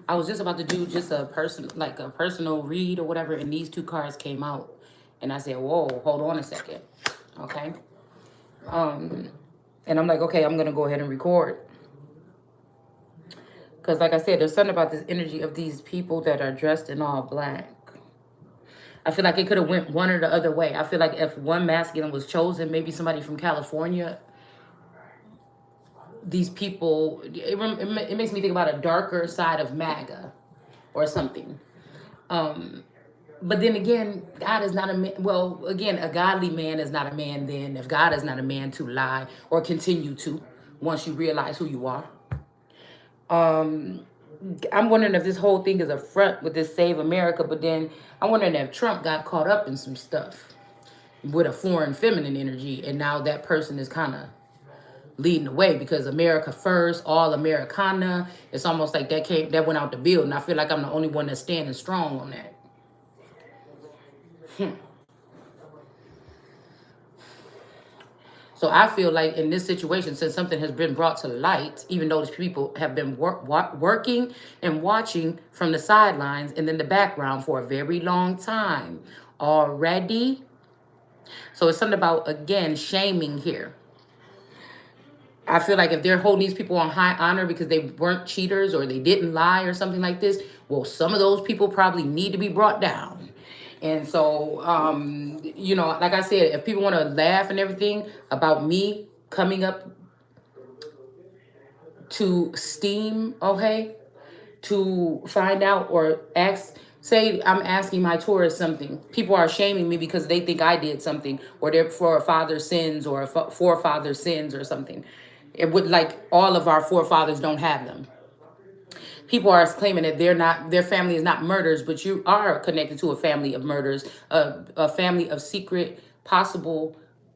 I was just about to do just a person, like a personal read or whatever, and these two cards came out, and I said, "Whoa, hold on a second, okay." Um, and I'm like, okay, I'm gonna go ahead and record because, like I said, there's something about this energy of these people that are dressed in all black. I feel like it could have went one or the other way. I feel like if one masculine was chosen, maybe somebody from California, these people, it makes me think about a darker side of MAGA or something. Um, but then again, God is not a man. Well, again, a godly man is not a man then if God is not a man to lie or continue to once you realize who you are. Um, I'm wondering if this whole thing is a front with this Save America, but then I'm wondering if Trump got caught up in some stuff with a foreign feminine energy, and now that person is kind of leading the way because America first, all Americana. It's almost like that went out the building. I feel like I'm the only one that's standing strong on that. So I feel like in this situation, since something has been brought to light, even though these people have been working and watching from the sidelines and in the background for a very long time already. So it's something about, again, shaming here. I feel like if they're holding these people on high honor because they weren't cheaters or they didn't lie or something like this, well, some of those people probably need to be brought down. And so, like I said, if people want to laugh and everything about me coming up to Steam, okay, to find out or ask, say I'm asking my tourist something. People are shaming me because they think I did something or their forefather sins or a forefather sins or something. It would like all of our forefathers don't have them. People are claiming that their family is not murders, but you are connected to a family of murders, a family of secret, possible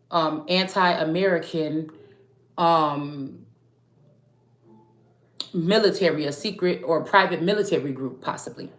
anti-American um, military, a secret or private military group, possibly.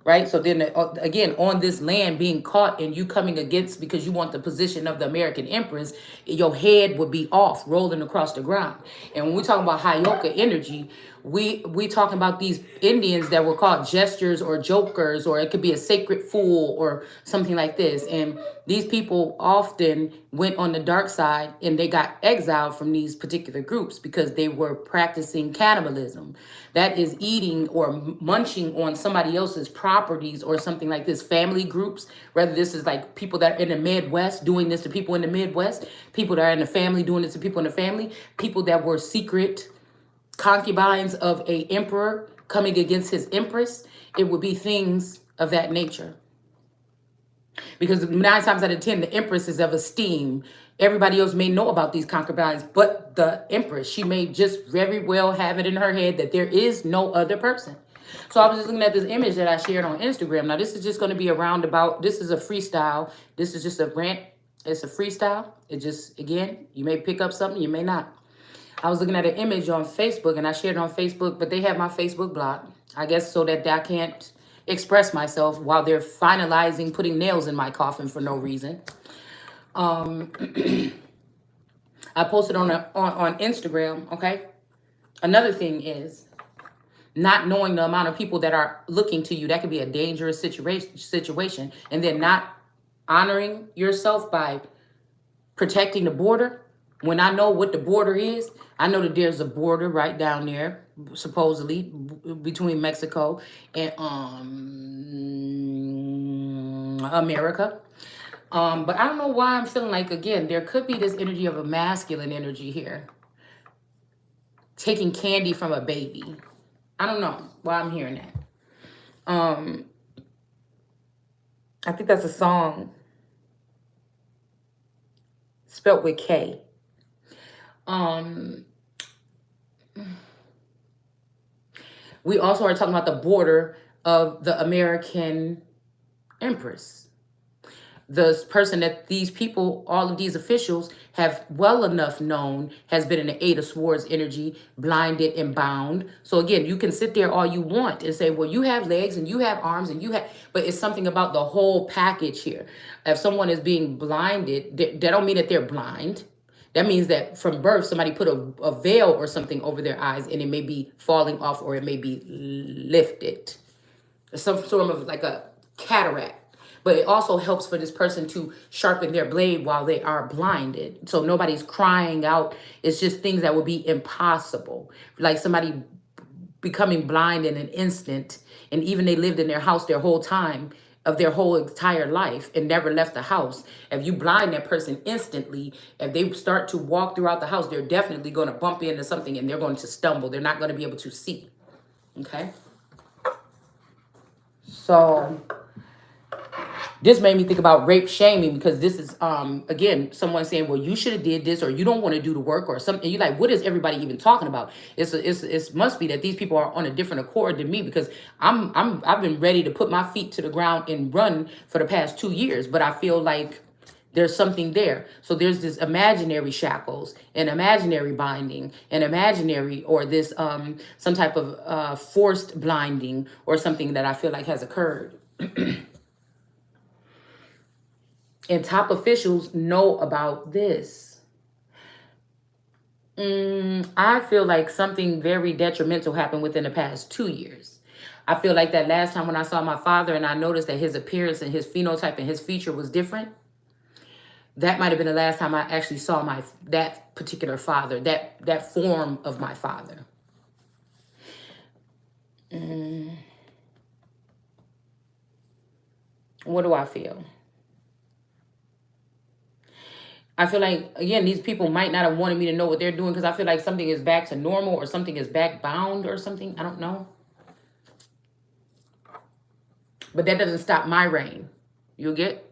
Right? So then again, on this land being caught and you coming against because you want the position of the American Empress, your head would be off, rolling across the ground. And when we talk about Hyoka energy, we talking about these Indians that were called jesters or jokers, or it could be a sacred fool or something like this. And these people often went on the dark side and they got exiled from these particular groups because they were practicing cannibalism. That is eating or munching on somebody else's properties or something like this. Family groups, whether this is like people that are in the Midwest doing this to people in the Midwest, people that are in the family doing this to people in the family, people that were secret concubines of a emperor coming against his empress. It would be things of that nature. Because 9 times out of 10, the empress is of esteem. Everybody else may know about these concubines, but the empress, she may just very well have it in her head that there is no other person. So I was just looking at this image that I shared on Instagram. Now, this is just going to be a roundabout. This is a freestyle. This is just a rant. It's a freestyle. It just, again, you may pick up something, you may not. I was looking at an image on Facebook, and I shared it on Facebook, but they have my Facebook blocked. I guess so that I can't express myself while they're finalizing putting nails in my coffin for no reason. Um, I posted on Instagram. Okay. Another thing is not knowing the amount of people that are looking to you. That could be a dangerous situation, and then not honoring yourself by protecting the border. When I know what the border is, I know that there's a border right down there, supposedly between Mexico and America. But I don't know why I'm feeling like, again, there could be this energy of a masculine energy here, taking candy from a baby. I don't know why I'm hearing that. I think that's a song spelt with K. We also are talking about the border of the American Empress. The person that these people, all of these officials have well enough known has been in the Eight of Swords energy, blinded and bound. So again, you can sit there all you want and say, well, you have legs and you have arms and you have, but it's something about the whole package here. If someone is being blinded, that don't mean that they're blind. That means that from birth, somebody put a veil or something over their eyes, and it may be falling off or it may be lifted. Some sort of like a cataract. But it also helps for this person to sharpen their blade while they are blinded. So nobody's crying out. It's just things that would be impossible. Like somebody becoming blind in an instant, and even they lived in their house their whole time of their whole entire life and never left the house. If you blind that person instantly, if they start to walk throughout the house, they're definitely going to bump into something and they're going to stumble. They're not going to be able to see. Okay? So this made me think about rape shaming, because this is again someone saying, well, you should have did this, or you don't want to do the work or something. You're like, what is everybody even talking about? It must be that these people are on a different accord than me, because I've been ready to put my feet to the ground and run for the past 2 years, but I feel like there's something there. So there's this imaginary shackles and imaginary binding and imaginary, or this some type of forced blinding or something that I feel like has occurred. And top officials know about this. I feel like something very detrimental happened within the past 2 years. I feel like that last time when I saw my father and I noticed that his appearance and his phenotype and his feature was different, that might have been the last time I actually saw that particular father, that form of my father. What do I feel? I feel like, again, these people might not have wanted me to know what they're doing, because I feel like something is back to normal or something is back bound or something. I don't know. But that doesn't stop my reign. You get?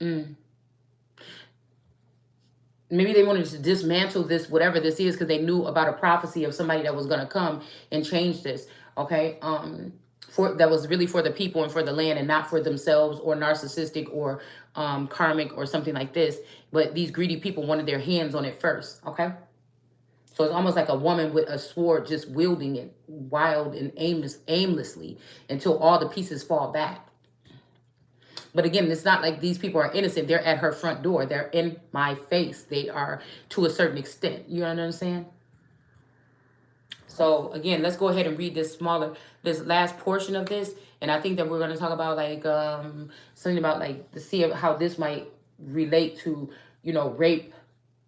Maybe they wanted to dismantle this, whatever this is, because they knew about a prophecy of somebody that was going to come and change this. Okay? That was really for the people and for the land, and not for themselves or narcissistic or karmic or something like this. But these greedy people wanted their hands on it first. Okay? So it's almost like a woman with a sword just wielding it wild and aimlessly until all the pieces fall back. But again, it's not like these people are innocent. They're at her front door. They're in my face. They are, to a certain extent. You understand? So again, let's go ahead and read this last portion of this. And I think that we're going to talk about like something about like to see how this might relate to, rape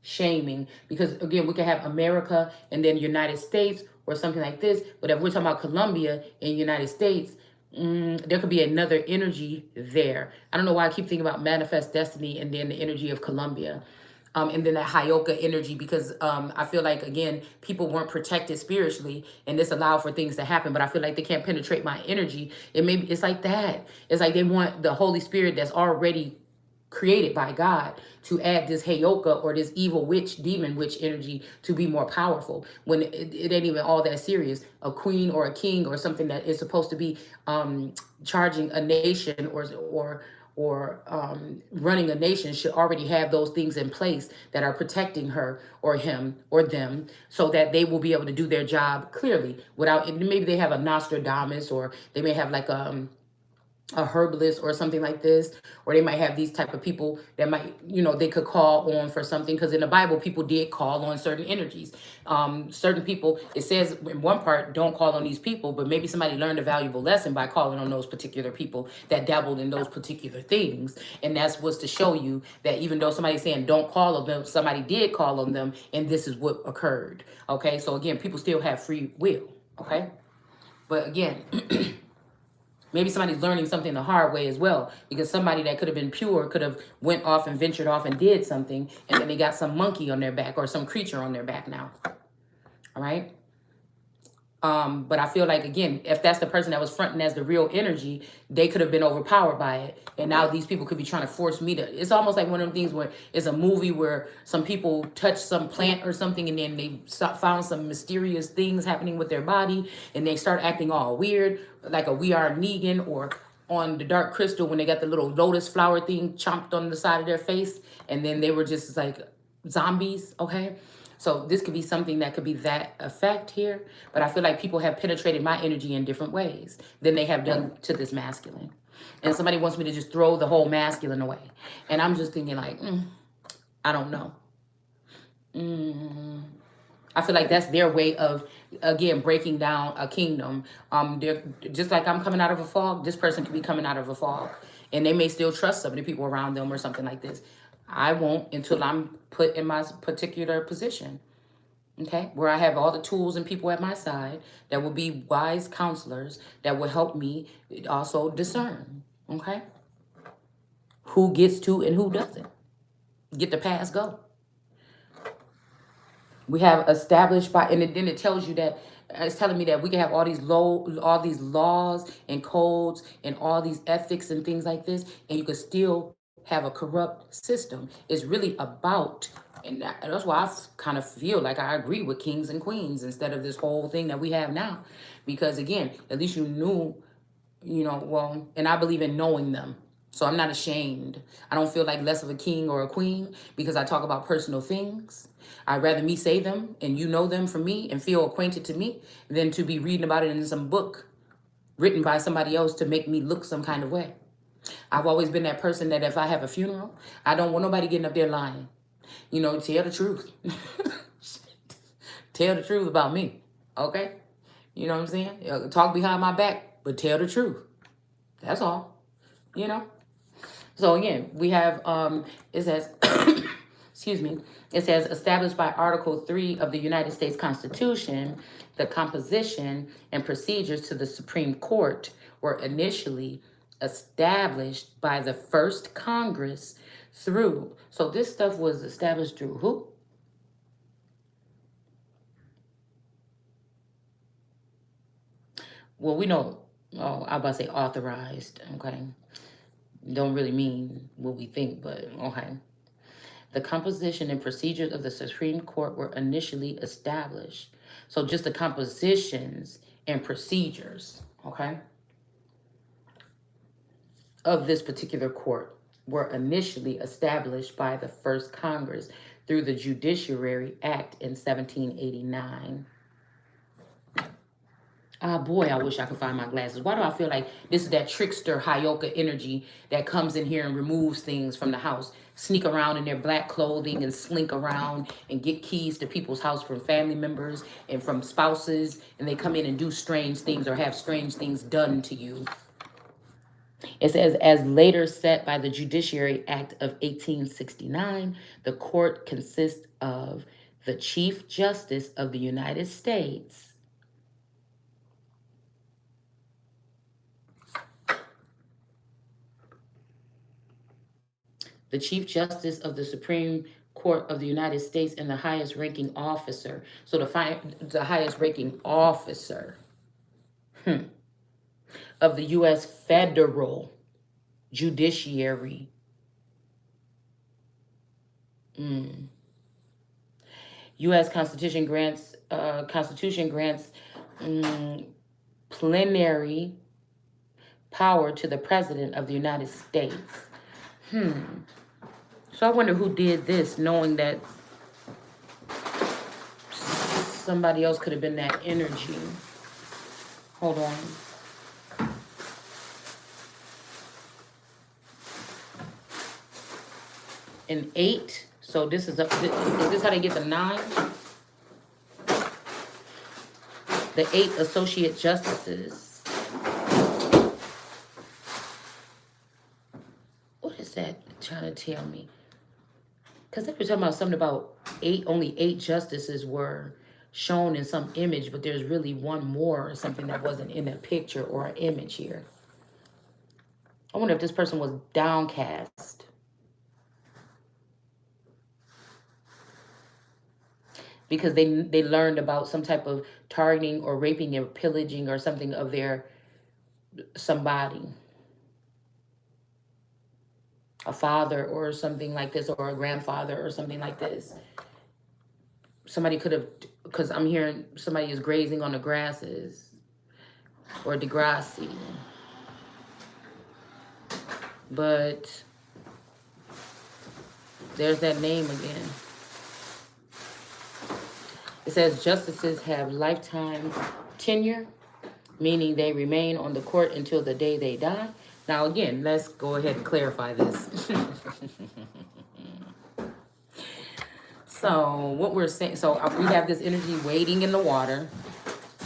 shaming. Because again, we could have America and then United States or something like this. But if we're talking about Colombia and United States, there could be another energy there. I don't know why I keep thinking about manifest destiny and then the energy of Colombia. And then that Hyoka energy, because I feel like, again, people weren't protected spiritually, and this allowed for things to happen, but I feel like they can't penetrate my energy. It's like that. It's like they want the Holy Spirit that's already created by God to add this Heyoka or this evil witch, demon witch energy to be more powerful, when it ain't even all that serious. A queen or a king or something that is supposed to be charging a nation or running a nation should already have those things in place that are protecting her or him or them, so that they will be able to do their job clearly without, maybe they have a Nostradamus, or they may have like a herbalist or something like this, or they might have these type of people that might, they could call on for something, because in the Bible people did call on certain energies. Certain people, it says in one part, don't call on these people, but maybe somebody learned a valuable lesson by calling on those particular people that dabbled in those particular things. And that's what's to show you that even though somebody's saying don't call on them, somebody did call on them, and this is what occurred. Okay, so again, people still have free will. Okay, but again, maybe somebody's learning something the hard way as well, because somebody that could have been pure could have went off and ventured off and did something, and then they got some monkey on their back or some creature on their back now. All right? But I feel like, again, if that's the person that was fronting as the real energy, they could have been overpowered by it. And now these people could be trying to force me to... It's almost like one of them things where it's a movie where some people touch some plant or something, and then they found some mysterious things happening with their body, and they start acting all weird, like a We Are Negan, or on the Dark Crystal when they got the little lotus flower thing chomped on the side of their face, and then they were just like zombies, okay? So this could be something that could be that effect here, but I feel like people have penetrated my energy in different ways than they have done to this masculine. And somebody wants me to just throw the whole masculine away. And I'm just thinking like, I don't know. I feel like that's their way of, again, breaking down a kingdom. They're just like I'm coming out of a fog. This person could be coming out of a fog, and they may still trust some of the people around them or something like this. I won't until I'm put in my particular position. Okay, where I have all the tools and people at my side that will be wise counselors that will help me also discern. Okay, who gets to and who doesn't get the pass go. We have established by, and then it tells you that it's telling me that we can have all these laws and codes and all these ethics and things like this, and you could still have a corrupt system. It's really about, and that's why I kind of feel like I agree with kings and queens instead of this whole thing that we have now, because again, at least you knew, well, and I believe in knowing them. So I'm not ashamed. I don't feel like less of a king or a queen because I talk about personal things. I'd rather me say them and you know them from me and feel acquainted to me than to be reading about it in some book written by somebody else to make me look some kind of way. I've always been that person that if I have a funeral, I don't want nobody getting up there lying. Tell the truth. Tell the truth about me. Okay? You know what I'm saying? Talk behind my back, but tell the truth. That's all. You know? So again, we have, it says, excuse me, it says established by Article 3 of the United States Constitution, the composition and procedures to the Supreme Court were initially established by the first Congress through, so this stuff was established through who? Well, we know, I was about to say authorized, okay? Don't really mean what we think, but okay. The composition and procedures of the Supreme Court were initially established. So just the compositions and procedures, okay, of this particular court were initially established by the first Congress through the Judiciary Act in 1789. Ah, boy, I wish I could find my glasses. Why do I feel like this is that trickster Hyoka energy that comes in here and removes things from the house, sneak around in their black clothing and slink around and get keys to people's house from family members and from spouses, and they come in and do strange things or have strange things done to you. It says, as later set by the Judiciary Act of 1869, the court consists of the Chief Justice of the United States, the Chief Justice of the Supreme Court of the United States, and the highest ranking officer. So the highest ranking officer of the U.S. federal judiciary. U.S. Constitution grants plenary power to the President of the United States. So I wonder who did this, knowing that somebody else could have been that energy. Hold on. An 8. So this is this how they get the 9? The 8 associate justices. What is that trying to tell me? Because they were talking about something about only 8 justices were shown in some image, but there's really one more or something that wasn't in a picture or an image here. I wonder if this person was downcast. Because they learned about some type of targeting or raping or pillaging or something of somebody. A father or something like this, or a grandfather or something like this. Somebody could have, because I'm hearing somebody is grazing on the grasses or Degrassi. But there's that name again. It says justices have lifetime tenure, meaning they remain on the court until the day they die. Now, again, let's go ahead and clarify this. So, what we're saying, so we have this energy waiting in the water,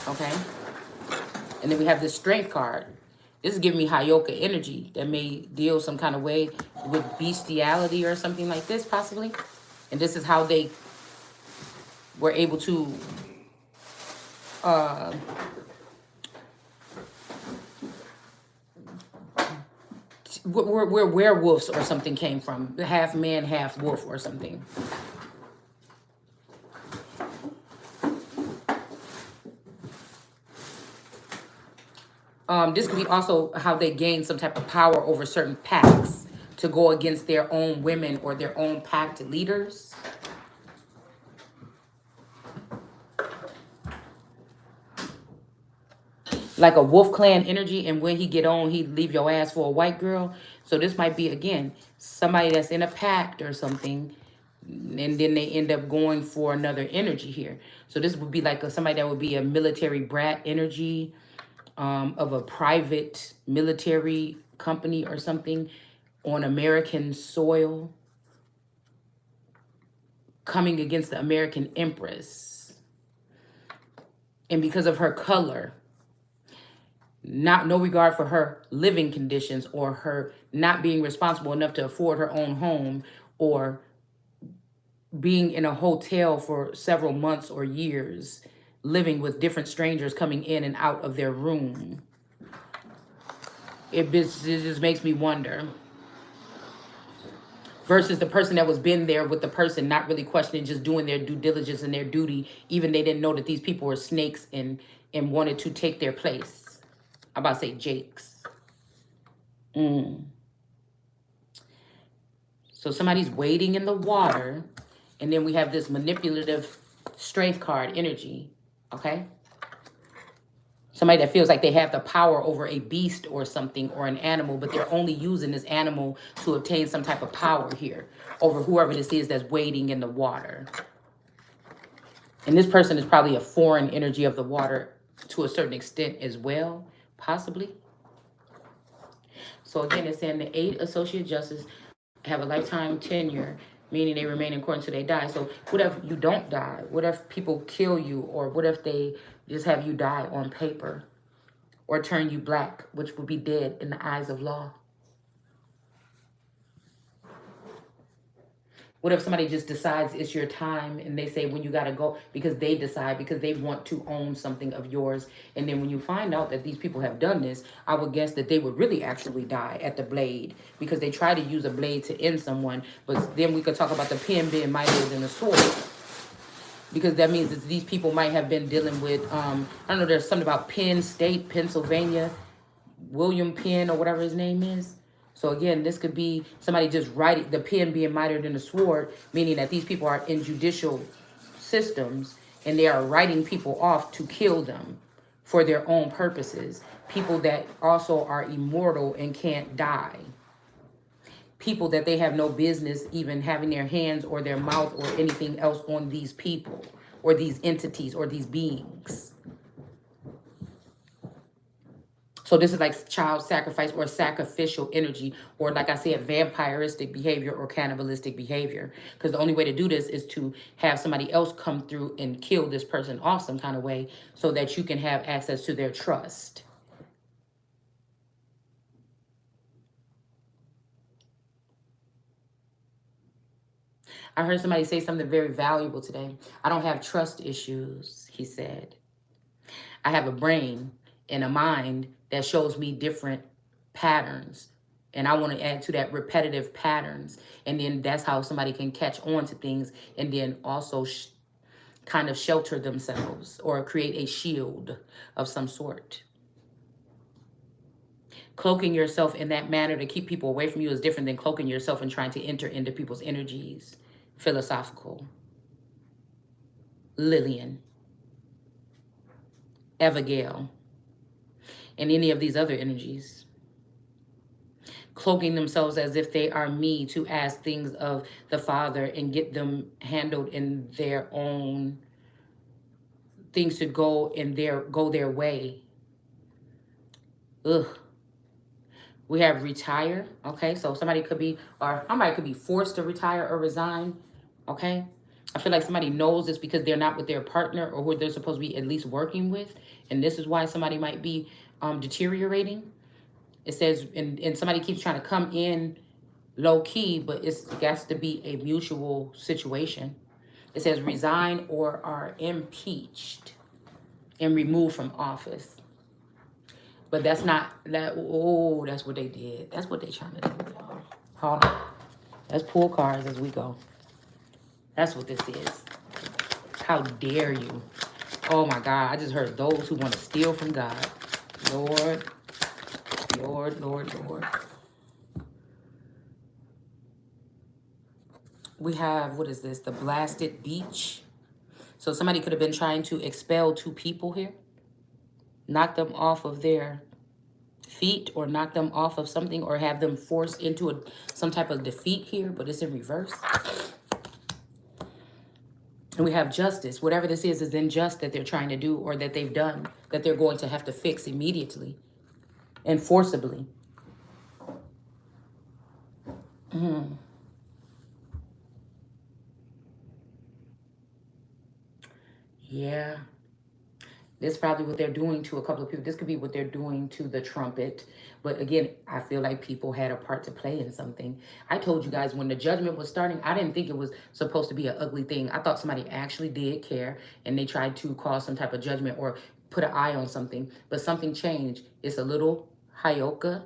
okay? And then we have this strength card. This is giving me Hayoka energy that may deal some kind of way with bestiality or something like this, possibly. And this is how they were able to where werewolves or something came from. Half man, half wolf or something. This could be also how they gain some type of power over certain packs to go against their own women or their own packed leaders. Like a wolf clan energy, and when he get on, he'd leave your ass for a white girl. So this might be, again, somebody that's in a pact or something, and then they end up going for another energy here. So this would be like somebody that would be a military brat energy, of a private military company or something on American soil, coming against the American Empress. And because of her color, no regard for her living conditions or her not being responsible enough to afford her own home, or being in a hotel for several months or years, living with different strangers coming in and out of their room. It just makes me wonder. Versus the person that was been there with the person, not really questioning, just doing their due diligence and their duty, even they didn't know that these people were snakes and wanted to take their place. I'm about to say Jakes. So somebody's waiting in the water, and then we have this manipulative strength card energy, okay? Somebody that feels like they have the power over a beast or something or an animal, but they're only using this animal to obtain some type of power here over whoever this is that's waiting in the water. And this person is probably a foreign energy of the water to a certain extent as well, possibly. So again, it's saying the 8 associate justices have a lifetime tenure, meaning they remain in court until they die. So what if you don't die? What if people kill you? Or what if they just have you die on paper? Or turn you black, which would be dead in the eyes of law? What if somebody just decides it's your time and they say when you got to go, because they decide, because they want to own something of yours. And then when you find out that these people have done this, I would guess that they would really actually die at the blade, because they try to use a blade to end someone. But then we could talk about the pen being mightier than the sword, because that means that these people might have been dealing with, I don't know, there's something about Penn State, Pennsylvania, William Penn or whatever his name is. So again, this could be somebody just writing, the pen being mightier than the sword, meaning that these people are in judicial systems and they are writing people off to kill them for their own purposes. People that also are immortal and can't die. People that they have no business even having their hands or their mouth or anything else on these people or these entities or these beings. So this is like child sacrifice or sacrificial energy, or like I said, vampiristic behavior or cannibalistic behavior. Because the only way to do this is to have somebody else come through and kill this person off some kind of way so that you can have access to their trust. I heard somebody say something very valuable today. I don't have trust issues, he said. I have a brain and a mind that shows me different patterns. And I want to add to that repetitive patterns. And then that's how somebody can catch on to things and then also kind of shelter themselves or create a shield of some sort. Cloaking yourself in that manner to keep people away from you is different than cloaking yourself and trying to enter into people's energies. Philosophical. Lillian. Abigail. And any of these other energies. Cloaking themselves as if they are me to ask things of the Father and get them handled in their own things to go their way. Ugh. We have retire. Okay, so somebody could be, or somebody could be forced to retire or resign. Okay, I feel like somebody knows this because they're not with their partner or who they're supposed to be at least working with, and this is why somebody might be deteriorating. It says, and somebody keeps trying to come in low key, but it's got to be a mutual situation. It says resign or are impeached and removed from office. But that's not that. Oh, that's what they did. That's what they trying to do, y'all. Hold on. Let's pull cards as we go. That's what this is. How dare you? Oh my God! I just heard those who want to steal from God. Lord, Lord, Lord, Lord. We have, what is this? The blasted beach. So somebody could have been trying to expel 2 people here. Knock them off of their feet or knock them off of something or have them forced into some type of defeat here, but it's in reverse. And we have justice. Whatever this is unjust that they're trying to do or that they've done, that they're going to have to fix immediately and forcibly. Yeah. This is probably what they're doing to a couple of people. This could be what they're doing to the trumpet. But again, I feel like people had a part to play in something. I told you guys when the judgment was starting, I didn't think it was supposed to be an ugly thing. I thought somebody actually did care and they tried to cause some type of judgment or put an eye on something. But something changed. It's a little Hyoka,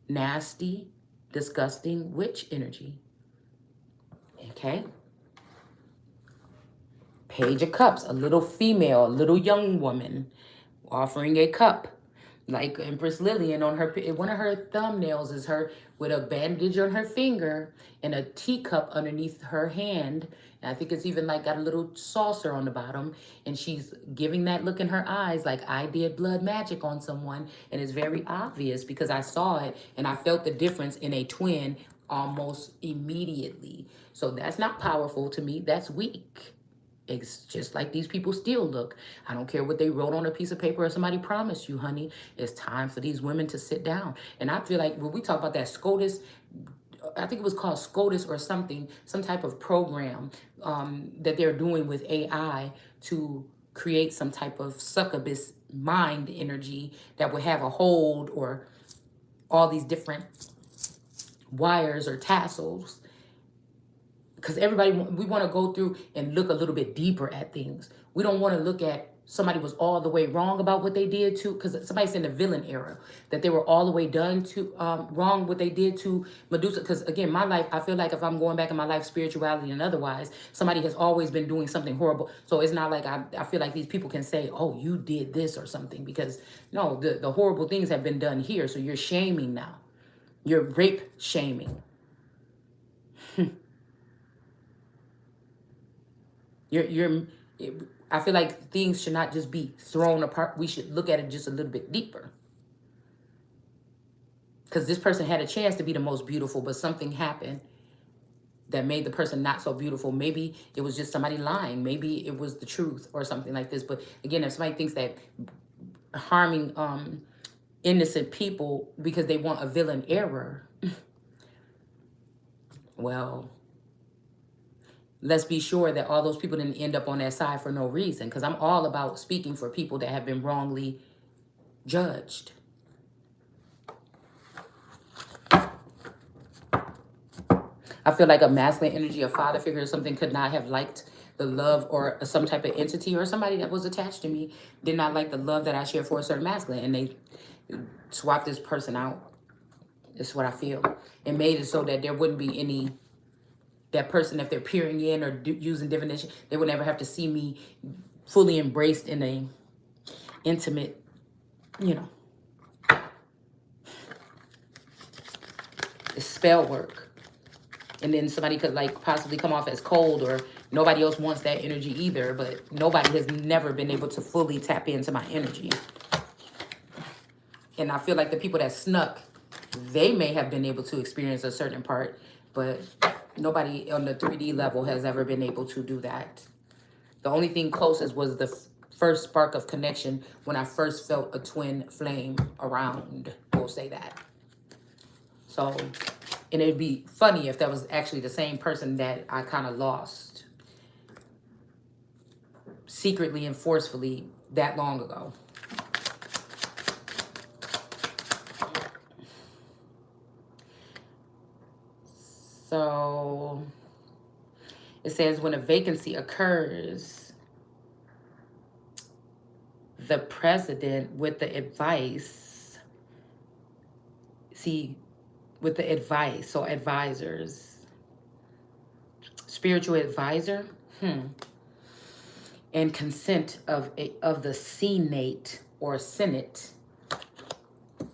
nasty, disgusting witch energy. Okay? Page of Cups, a little female, a little young woman offering a cup. Like Empress Lillian on her, one of her thumbnails is her with a bandage on her finger and a teacup underneath her hand. And I think it's even like got a little saucer on the bottom. And she's giving that look in her eyes like I did blood magic on someone. And it's very obvious because I saw it and I felt the difference in a twin almost immediately. So that's not powerful to me. That's weak. It's just like these people still look. I don't care what they wrote on a piece of paper or somebody promised you, honey. It's time for these women to sit down. And I feel like when we talk about that SCOTUS, I think it was called SCOTUS or something, some type of program that they're doing with AI to create some type of succubus mind energy that would have a hold or all these different wires or tassels. Because everybody, we want to go through and look a little bit deeper at things. We don't want to look at somebody was all the way wrong about what they did to, because somebody's in the villain era, that they were all the way done to wrong what they did to Medusa. Because again, my life, I feel like if I'm going back in my life, spirituality and otherwise, somebody has always been doing something horrible. So it's not like I feel like these people can say, oh, you did this or something, because no, the horrible things have been done here. So you're shaming now. You're rape shaming. I feel like things should not just be thrown apart. We should look at it just a little bit deeper. Because this person had a chance to be the most beautiful, but something happened that made the person not so beautiful. Maybe it was just somebody lying. Maybe it was the truth or something like this. But again, if somebody thinks that harming innocent people because they want a villain error, well, let's be sure that all those people didn't end up on that side for no reason. Because I'm all about speaking for people that have been wrongly judged. I feel like a masculine energy, a father figure or something could not have liked the love or some type of entity or somebody that was attached to me did not like the love that I shared for a certain masculine. And they swapped this person out. That's what I feel. And made it so that there wouldn't be any... that person, if they're peering in or using divination, they would never have to see me fully embraced in a intimate, spell work. And then somebody could like possibly come off as cold or nobody else wants that energy either, but nobody has never been able to fully tap into my energy. And I feel like the people that snuck, they may have been able to experience a certain part, but nobody on the 3D level has ever been able to do that. The only thing closest was the first spark of connection, when I first felt a twin flame around. We'll say that. So, and it'd be funny if that was actually the same person that I kind of lost secretly and forcefully that long ago. So it says when a vacancy occurs, the president with the advice, with the advice, so advisors, spiritual advisor, and consent of the Senate or Senate. I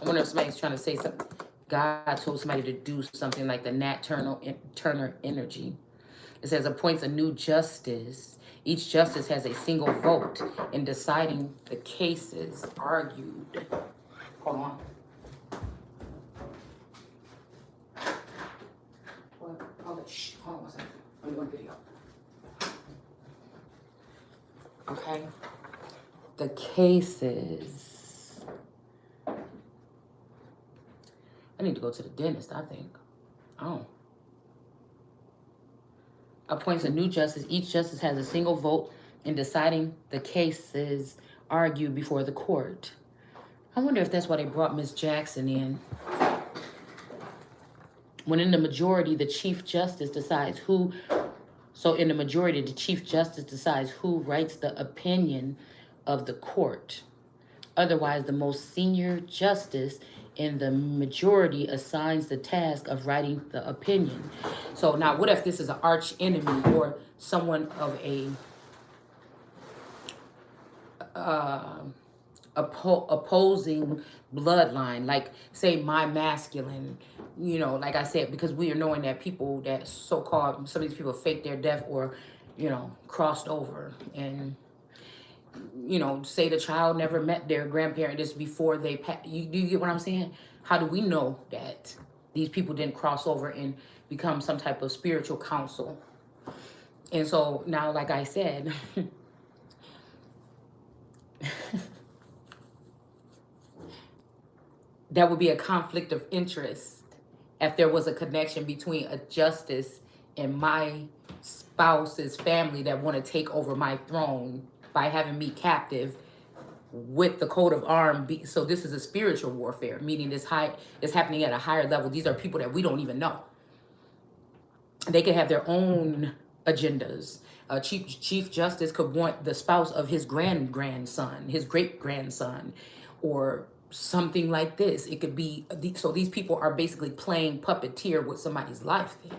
wonder if somebody's trying to say something. God told somebody to do something like the Nat Turner energy. It says appoints a new justice. Each justice has a single vote in deciding the cases argued. Hold on. What? Hold on one second. I'm doing a video. Okay. The cases. I need to go to the dentist, I think. Oh. Appoints a new justice. Each justice has a single vote in deciding the cases argued before the court. I wonder if that's why they brought Miss Jackson in. When in the majority, the Chief Justice decides who... So in the majority, the Chief Justice decides who writes the opinion of the court. Otherwise, the most senior justice in the majority assigns the task of writing the opinion. So now what if this is an arch enemy or someone of a opposing bloodline, like say my masculine, you know, like I said, because we are knowing that people that so-called, some of these people faked their death or, you know, crossed over and, you know, say the child never met their grandparent just before they passed. Do you get what I'm saying? How do we know that these people didn't cross over and become some type of spiritual counsel? And so now, like I said, that would be a conflict of interest if there was a connection between a justice and my spouse's family that want to take over my throne by having me captive with the coat of arms. So this is a spiritual warfare, meaning it's happening at a higher level. These are people that we don't even know. They could have their own agendas. Chief Justice could want the spouse of his grandson, his great-grandson, or something like this. It could be, so these people are basically playing puppeteer with somebody's life then.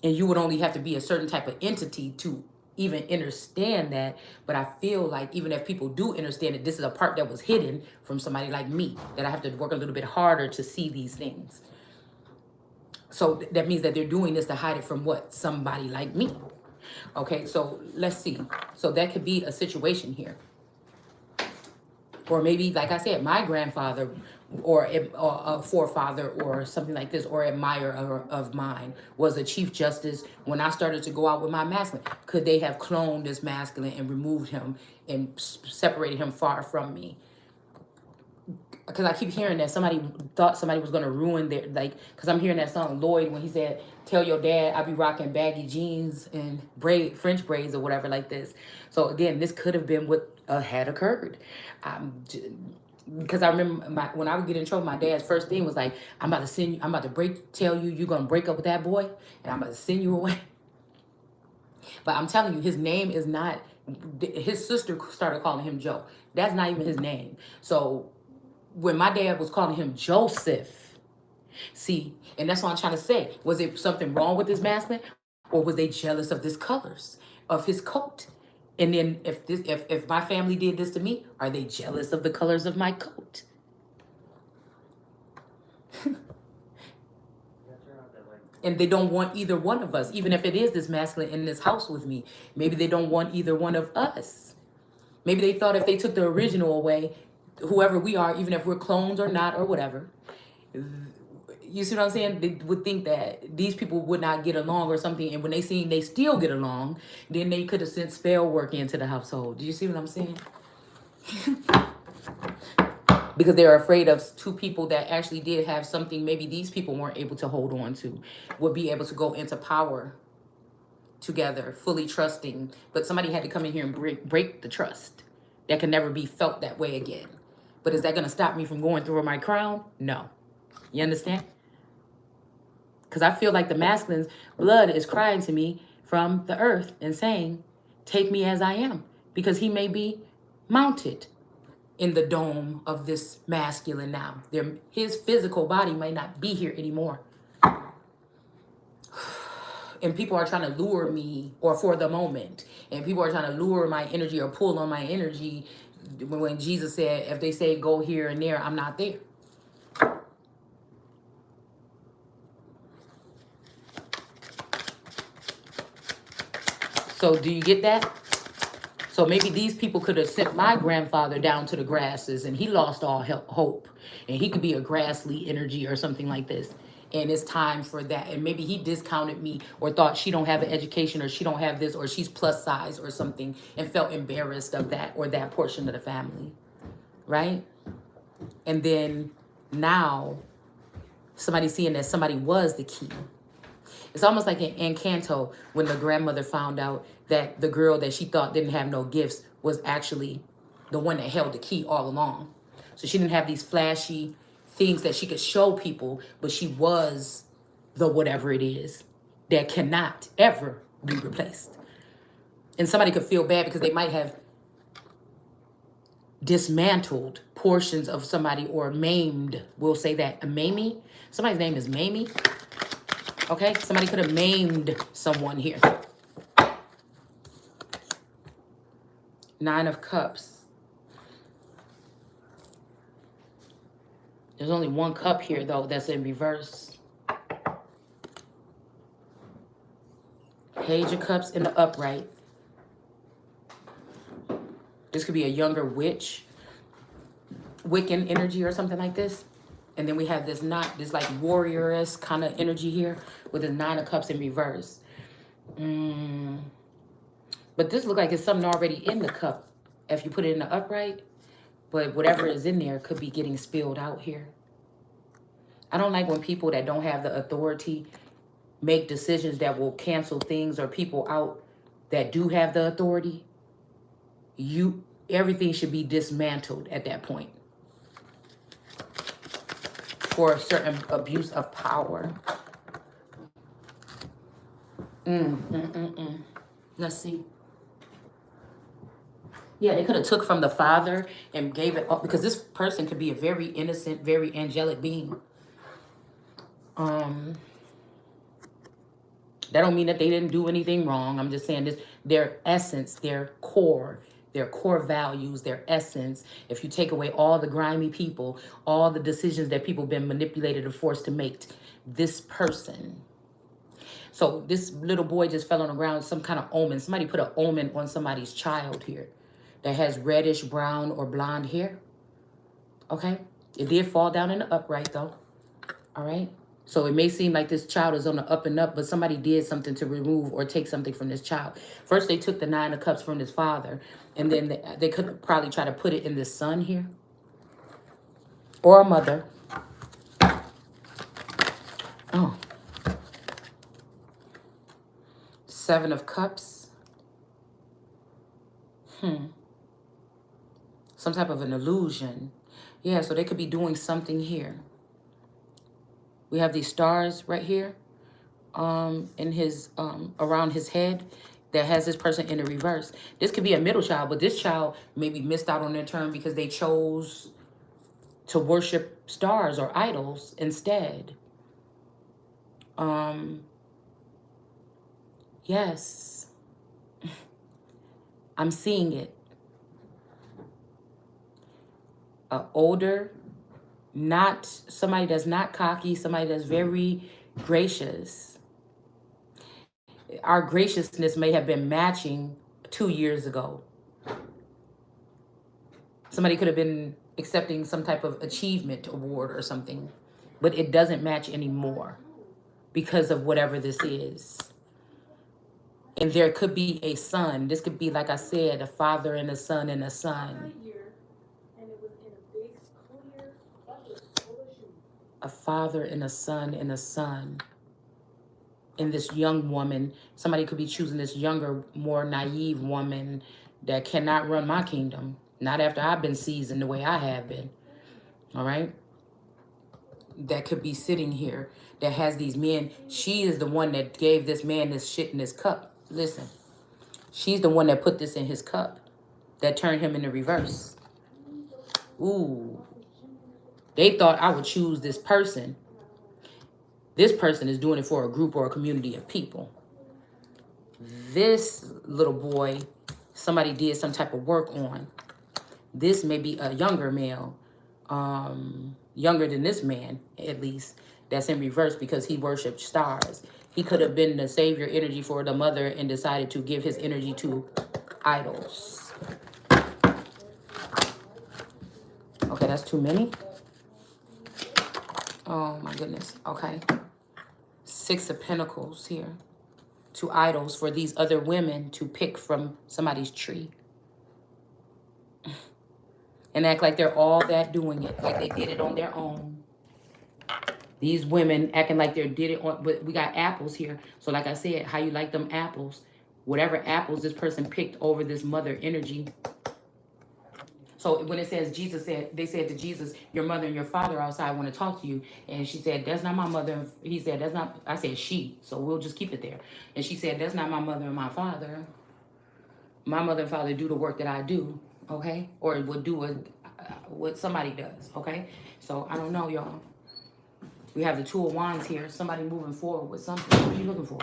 And you would only have to be a certain type of entity to even understand that. But I feel like even if people do understand it, this is a part that was hidden from somebody like me, that I have to work a little bit harder to see these things. So that means that they're doing this to hide it from what? Somebody like me. Okay, so let's see. So that could be a situation here. Or maybe, like I said, my grandfather or a forefather or something like this, or admirer of mine was a chief justice when I started to go out with my masculine. Could they have cloned this masculine and removed him and separated him far from me? Because I keep hearing that somebody thought somebody was going to ruin their, like, because I'm hearing that song Lloyd when he said, tell your dad I be rocking baggy jeans and French braids or whatever like this. So again, this could have been what had occurred. Because I remember when I would get in trouble, my dad's first thing was like, I'm about to tell you you're going to break up with that boy and I'm about to send you away. But I'm telling you, his name is not, his sister started calling him Joe. That's not even his name. So when my dad was calling him Joseph, see, and that's what I'm trying to say. Was it something wrong with his masculine, or was they jealous of his colors, of his coat? And then if my family did this to me, are they jealous of the colors of my coat? And they don't want either one of us, even if it is this masculine in this house with me. Maybe they don't want either one of us. Maybe they thought if they took the original away, whoever we are, even if we're clones or not or whatever, You see what I'm saying? They would think that these people would not get along or something, and when they seen they still get along, then they could have sent spell work into the household. Do you see what I'm saying? Because they're afraid of two people that actually did have something maybe these people weren't able to hold on to, would be able to go into power together, fully trusting. But somebody had to come in here and break the trust. That can never be felt that way again. But is that going to stop me from going through my crown? No. You understand? Because I feel like the masculine's blood is crying to me from the earth and saying, take me as I am. Because he may be mounted in the dome of this masculine now. His physical body may not be here anymore. And people are trying to lure me, or for the moment, and people are trying to lure my energy or pull on my energy when Jesus said, if they say go here and there, I'm not there. So do you get that? So maybe these people could have sent my grandfather down to the grasses and he lost all hope. And he could be a grassly energy or something like this. And it's time for that. And maybe he discounted me or thought she don't have an education or she don't have this or she's plus size or something and felt embarrassed of that or that portion of the family. Right? And then now somebody seeing that somebody was the key. It's almost like in Encanto when the grandmother found out that the girl that she thought didn't have no gifts was actually the one that held the key all along. So she didn't have these flashy things that she could show people, but she was the whatever it is that cannot ever be replaced. And somebody could feel bad because they might have dismantled portions of somebody or maimed, we'll say that, a Mamie. Somebody's name is Mamie. Okay, somebody could have maimed someone here. 9 of Cups. There's only 1 cup here, though, that's in reverse. Page of Cups in the upright. This could be a younger witch, Wiccan energy or something like this. And then we have this like warrioress kind of energy here with the 9 of Cups in reverse. But this looks like it's something already in the cup if you put it in the upright. But whatever is in there could be getting spilled out here. I don't like when people that don't have the authority make decisions that will cancel things or people out that do have the authority. Everything should be dismantled at that point for a certain abuse of power. Let's see. Yeah, they could have took from the father and gave it up because this person could be a very innocent, very angelic being. That don't mean that they didn't do anything wrong. I'm just saying this, their essence, their core values, their essence. If you take away all the grimy people, all the decisions that people have been manipulated or forced to make, this person. So this little boy just fell on the ground, some kind of omen. Somebody put an omen on somebody's child here that has reddish, brown, or blonde hair. Okay? It did fall down in the upright, though. All right? So it may seem like this child is on the up and up, but somebody did something to remove or take something from this child. First, they took the 9 of Cups from his father, and then they could probably try to put it in this son here. Or a mother. Oh. 7 of Cups. Some type of an illusion. Yeah, so they could be doing something here. We have these stars right here in his around his head that has this person in the reverse. This could be a middle child, but this child maybe missed out on their turn because they chose to worship stars or idols instead. Yes. I'm seeing it. Older, not somebody that's not cocky, somebody that's very gracious. Our graciousness may have been matching 2 years ago. Somebody could have been accepting some type of achievement award or something but it doesn't match anymore because of whatever this is. And there could be a son. This could be, like I said, a father and a son and a son. A father and a son and a son. And this young woman, somebody could be choosing this younger, more naive woman that cannot run my kingdom. Not after I've been seasoned the way I have been. All right? That could be sitting here that has these men. She is the one that gave this man this shit in his cup. Listen, she's the one that put this in his cup that turned him into reverse. Ooh. They thought I would choose this person. This person is doing it for a group or a community of people. This little boy, somebody did some type of work on. This may be a younger male, younger than this man, at least, that's in reverse because he worshipped stars. He could have been the savior energy for the mother and decided to give his energy to idols. Okay, that's too many. Oh my goodness. Okay. 6 of Pentacles here. To idols for these other women to pick from somebody's tree. And act like they're all that doing it. Like they did it on their own. These women acting like they did it on, but we got apples here. So like I said, how you like them apples? Whatever apples this person picked over this mother energy. So when it says Jesus said, they said to Jesus, your mother and your father outside want to talk to you. And she said, that's not my mother. He said, that's not, I said she. So we'll just keep it there. And she said, that's not my mother and my father. My mother and father do the work that I do. Okay. Or would do what somebody does. Okay. So I don't know, y'all. We have the 2 of Wands here. Somebody moving forward with something. What are you looking for?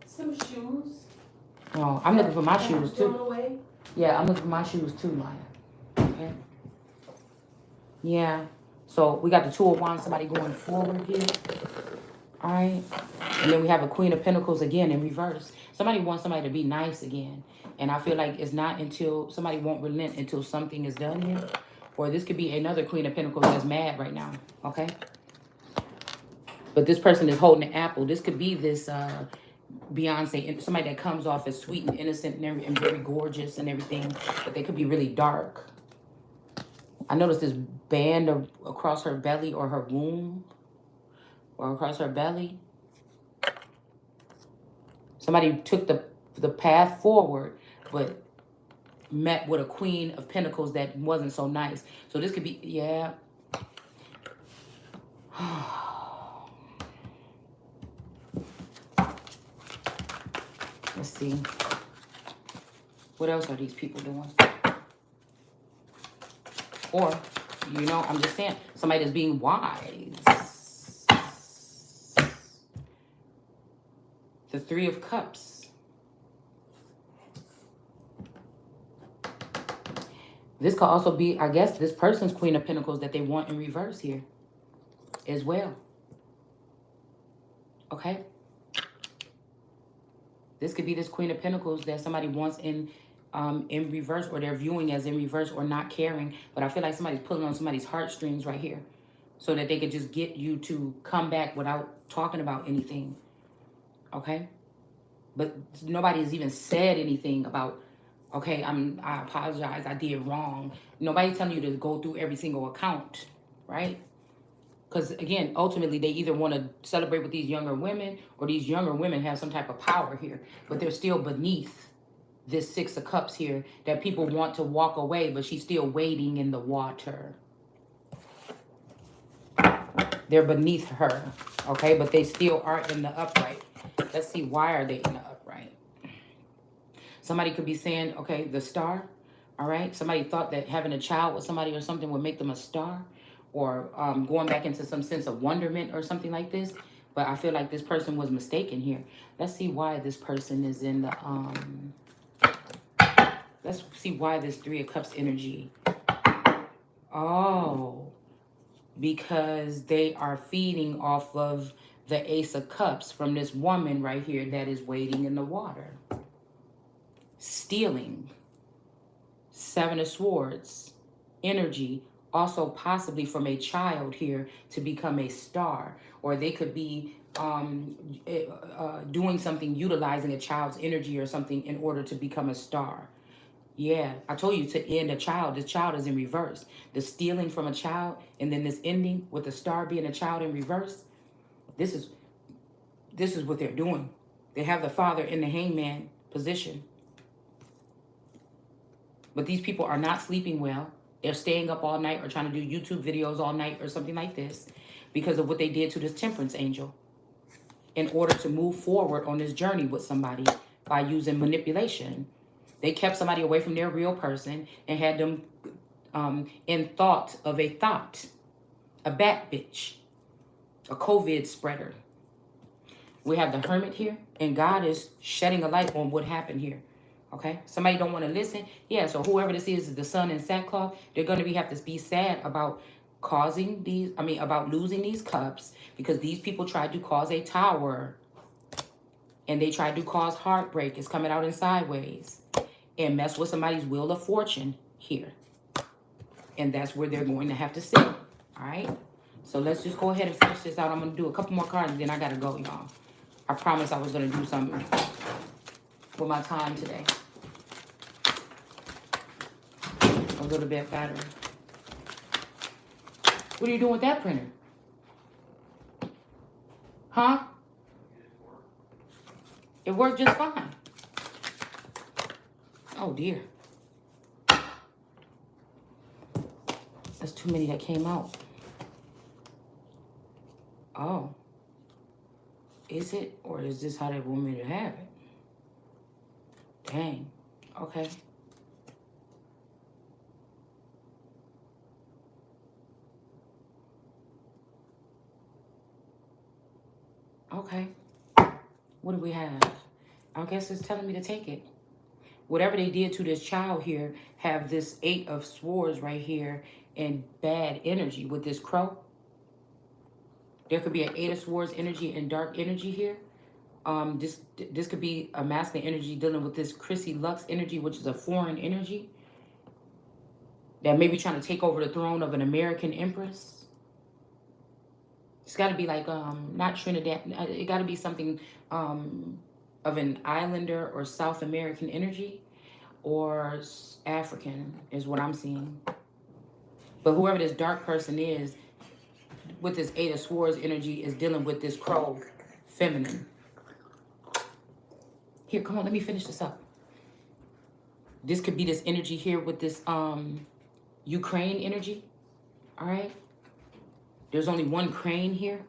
Some shoes. Oh, I'm looking for my shoes too. Yeah, I'm looking for my shoes too, Maya. Okay. Yeah. So we got the 2 of Wands, somebody going forward here. All right. And then we have a Queen of Pentacles again in reverse. Somebody wants somebody to be nice again. And I feel like it's not until somebody won't relent until something is done here. Or this could be another Queen of Pentacles that's mad right now. Okay. But this person is holding an apple. This could be this Beyonce, somebody that comes off as sweet and innocent and very gorgeous and everything. But they could be really dark. I noticed this band across her belly or her womb. Or across her belly. Somebody took the path forward, but met with a Queen of Pentacles that wasn't so nice. So this could be, yeah. Let's see. What else are these people doing? Or, you know, I'm just saying, somebody that's being wise. The 3 of Cups. This could also be, I guess, this person's Queen of Pentacles that they want in reverse here as well. Okay? This could be this Queen of Pentacles that somebody wants in reverse, or they're viewing as in reverse or not caring. But I feel like somebody's pulling on somebody's heartstrings right here so that they could just get you to come back without talking about anything. Okay? But nobody's even said anything about, okay, I apologize, I did wrong. Nobody's telling you to go through every single account, right? Because, again, ultimately, they either want to celebrate with these younger women or these younger women have some type of power here. But they're still beneath this 6 of Cups here that people want to walk away, but she's still waiting in the water. They're beneath her, okay? But they still are in the upright. Let's see, why are they in the upright? Somebody could be saying, okay, the star, all right? Somebody thought that having a child with somebody or something would make them a star. Or going back into some sense of wonderment or something like this. But I feel like this person was mistaken here. Let's see why this person is in the... let's see why this 3 of Cups energy. Oh. Because they are feeding off of the Ace of Cups from this woman right here that is waiting in the water. Stealing. 7 of Swords. Energy also possibly from a child here to become a star, or they could be doing something utilizing a child's energy or something in order to become a star. Yeah, I told you to end a child. The child is in reverse. The stealing from a child, and then this ending with the star being a child in reverse. This is this is what they're doing. They have the father in the hangman position, but these people are not sleeping well. They're staying up all night or trying to do YouTube videos all night or something like this because of what they did to this temperance angel in order to move forward on this journey with somebody by using manipulation. They kept somebody away from their real person and had them in thought of a thought, a bat bitch, a COVID spreader. We have the hermit here, and God is shedding a light on what happened here. Okay, somebody don't want to listen. Yeah, so whoever this is the sun in sackcloth, they're going to have to be sad about causing these, about losing these cups, because these people tried to cause a tower, and they tried to cause heartbreak. It's coming out in sideways and mess with somebody's wheel of fortune here. And that's where they're going to have to sit. All right, so let's just go ahead and finish this out. I'm going to do a couple more cards, and then I got to go, y'all. I promised I was going to do something with my time today. A little bit better. What are you doing with that printer? Huh? It worked just fine. Oh, dear. That's too many that came out. Oh. Is it? Or is this how they want me to have it? Dang. Okay. Okay. What do we have? I guess it's telling me to take it. Whatever they did to this child here, have this 8 of swords right here and bad energy with this crow. There could be an 8 of swords energy and dark energy here. This could be a masculine energy dealing with this Chrissy Lux energy, which is a foreign energy that may be trying to take over the throne of an American empress. It's got to be like not Trinidad. It got to be something of an islander or South American energy, or African is what I'm seeing. But whoever this dark person is with this 8 of swords energy is dealing with this crow feminine. Here, come on, let me finish this up. This could be this energy here with this Ukraine energy. All right. There's only one crane here.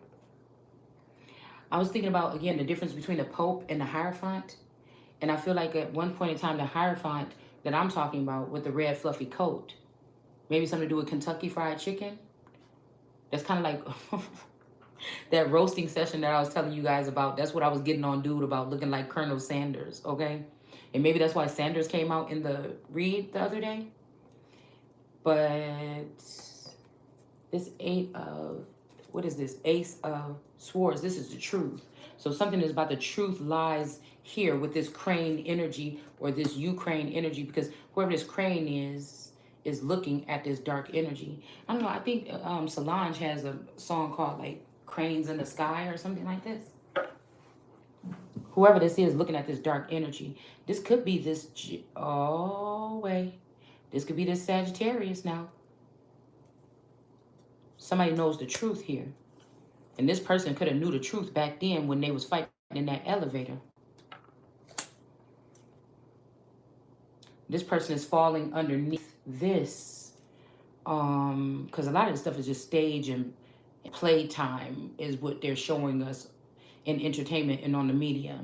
I was thinking about, again, the difference between the Pope and the Hierophant. And I feel like at one point in time, the Hierophant that I'm talking about with the red fluffy coat, maybe something to do with Kentucky Fried Chicken. That's kind of like that roasting session that I was telling you guys about. That's what I was getting on dude about, looking like Colonel Sanders, okay? And maybe that's why Sanders came out in the read the other day. But this 8 of, what is this? Ace of Swords. This is the truth. So something is about the truth lies here with this crane energy or this Ukraine energy, because whoever this crane is looking at this dark energy. I don't know. I think Solange has a song called like Cranes in the Sky or something like this. Whoever this is looking at this dark energy. This could be this, oh, wait. This could be this Sagittarius now. Somebody knows the truth here. And this person could have knew the truth back then when they was fighting in that elevator. This person is falling underneath this. Because a lot of this stuff is just stage and playtime is what they're showing us in entertainment and on the media.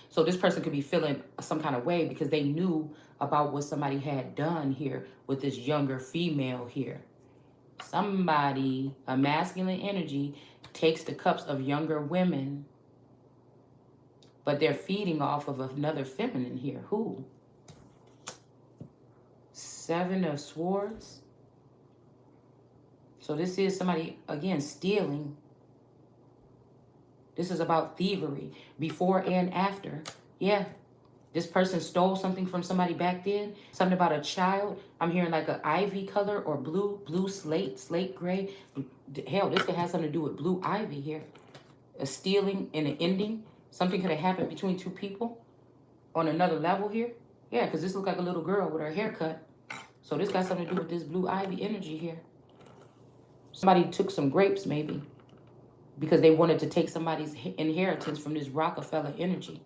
So this person could be feeling some kind of way because they knew about what somebody had done here with this younger female here. Somebody, a masculine energy, takes the cups of younger women, but they're feeding off of another feminine here. Who? 7 of Swords. So this is somebody, again, stealing. This is about thievery, before and after. Yeah. This person stole something from somebody back then. Something about a child. I'm hearing like an ivy color or blue slate gray. Hell, this could have something to do with blue ivy here. A stealing and an ending. Something could have happened between two people on another level here. Yeah, because this looks like a little girl with her hair cut. So this got something to do with this blue ivy energy here. Somebody took some grapes maybe because they wanted to take somebody's inheritance from this Rockefeller energy.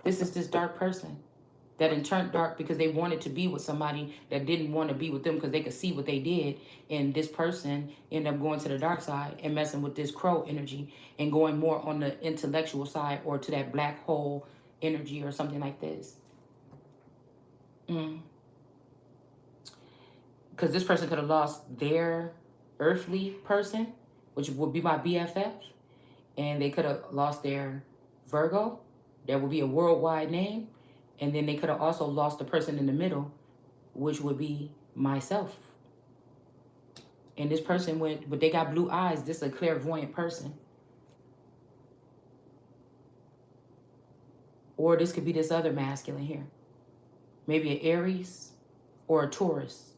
This is this dark person that in turned dark because they wanted to be with somebody that didn't want to be with them because they could see what they did. And this person ended up going to the dark side and messing with this crow energy and going more on the intellectual side or to that black hole energy or something like this. Because this person could have lost their earthly person, which would be my BFF, and they could have lost their Virgo. That would be a worldwide name. And then they could have also lost the person in the middle, which would be myself. And this person went, but they got blue eyes. This is a clairvoyant person. Or this could be this other masculine here. Maybe an Aries or a Taurus.